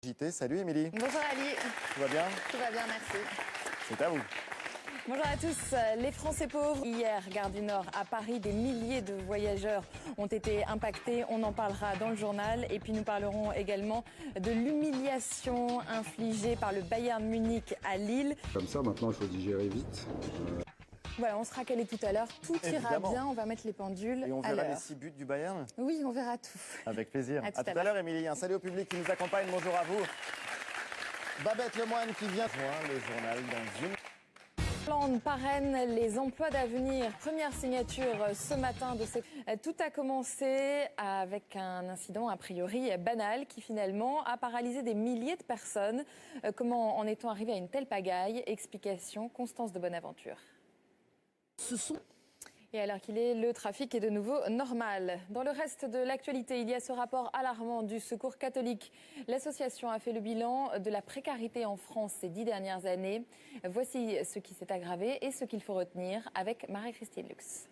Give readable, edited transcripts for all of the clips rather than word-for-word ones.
JT. Salut Émilie. Bonjour Ali. Tout va bien? Tout va bien, merci. C'est à vous. Bonjour à tous. Les Français pauvres. Hier, gare du Nord, à Paris, des milliers de voyageurs ont été impactés. On en parlera dans le journal. Et puis nous parlerons également de l'humiliation infligée par le Bayern Munich à Lille. Comme ça, maintenant, il faut digérer vite. Voilà, on sera calé tout à l'heure. Tout ira Évidemment. bien. On va mettre les pendules Et on à verra les l'heure. 6 buts du Bayern? Oui, on verra tout. Avec plaisir. À tout à l'heure Émilie. Un salut au public qui nous accompagne. Bonjour à vous. Babette Lemoine qui vient joindre le journal dans une... Hollande parraine les emplois d'avenir. Première signature ce matin de ces... Tout a commencé avec un incident a priori banal qui finalement a paralysé des milliers de personnes. Comment en est-on arrivé à une telle pagaille? Explication, Constance de Bonaventure. Et alors qu'il est, le trafic est de nouveau normal. Dans le reste de l'actualité, il y a ce rapport alarmant du Secours catholique. L'association a fait le bilan de la précarité en France ces 10 dernières années. Voici ce qui s'est aggravé et ce qu'il faut retenir avec Marie-Christine Lux.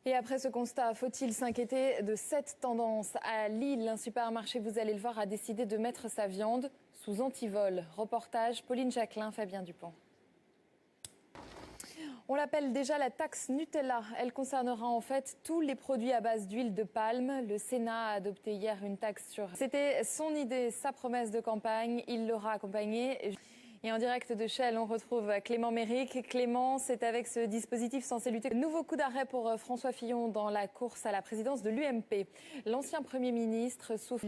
Et après ce constat, faut-il s'inquiéter de cette tendance? À Lille, un supermarché, vous allez le voir, a décidé de mettre sa viande sous antivol. Reportage, Pauline Jacquelin, Fabien Dupont. On l'appelle déjà la taxe Nutella. Elle concernera en fait tous les produits à base d'huile de palme. Le Sénat a adopté hier une taxe sur... C'était son idée, sa promesse de campagne. Il l'aura accompagnée. Et en direct de Chelles, on retrouve Clément Méric. Clément, c'est avec ce dispositif censé lutter. Nouveau coup d'arrêt pour François Fillon dans la course à la présidence de l'UMP. L'ancien Premier ministre souffle,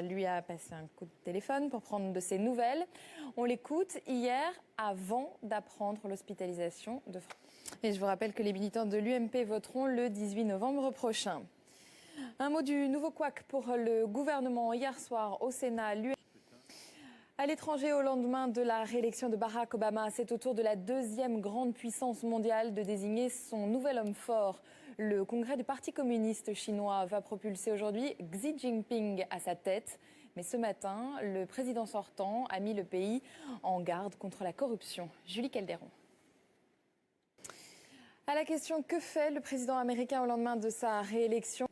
lui a passé un coup de téléphone pour prendre de ses nouvelles. On l'écoute hier avant d'apprendre l'hospitalisation de François. Et je vous rappelle que les militants de l'UMP voteront le 18 novembre prochain. Un mot du nouveau couac pour le gouvernement. Hier soir au Sénat, l'UMP... À l'étranger, au lendemain de la réélection de Barack Obama, c'est au tour de la deuxième grande puissance mondiale de désigner son nouvel homme fort. Le congrès du Parti communiste chinois va propulser aujourd'hui Xi Jinping à sa tête. Mais ce matin, le président sortant a mis le pays en garde contre la corruption. Julie Calderon. À la question « Que fait le président américain au lendemain de sa réélection ?»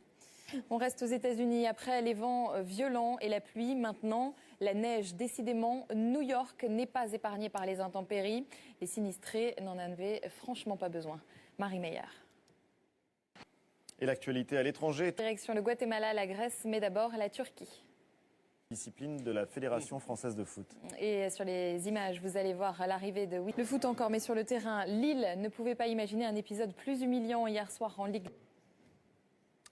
On reste aux États-Unis après les vents violents et la pluie. Maintenant, la neige. Décidément, New York n'est pas épargnée par les intempéries. Les sinistrés n'en avaient franchement pas besoin. Marie Meyer. Et l'actualité à l'étranger. Direction le Guatemala, la Grèce, mais d'abord la Turquie. Discipline de la Fédération française de foot. Et sur les images, vous allez voir l'arrivée de... Le foot encore, mais sur le terrain, Lille ne pouvait pas imaginer un épisode plus humiliant hier soir en Ligue.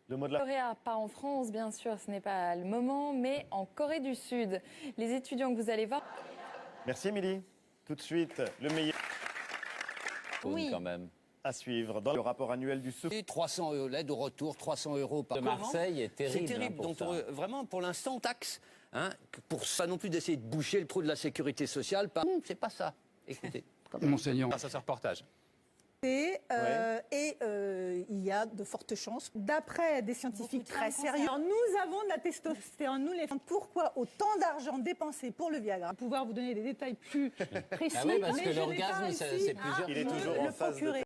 Le mot de la... Coréa, pas en France, bien sûr, ce n'est pas le moment, mais en Corée du Sud. Les étudiants que vous allez voir... Merci Émilie. Tout de suite, le meilleur... Oui. Quand même. À suivre dans le rapport annuel du Secours. 300 € l'aide au retour, 300 € par De Marseille est terrible. C'est terrible. Pour Donc, ça. vraiment, pour l'instant, on taxe. Pour ça non plus d'essayer de boucher le trou de la sécurité sociale. C'est pas ça. Écoutez. Monseigneur. Grâce à ce reportage. Il y a de fortes chances, d'après des scientifiques très sérieux. Alors, nous avons de la testostérone, nous les femmes. Pourquoi autant d'argent dépensé pour le Viagra? Pouvoir vous donner des détails plus précis. Ah oui, parce mais que je n'ai l'orgasme, pas c'est réussi plusieurs- Il est à toujours me en phase de procurer.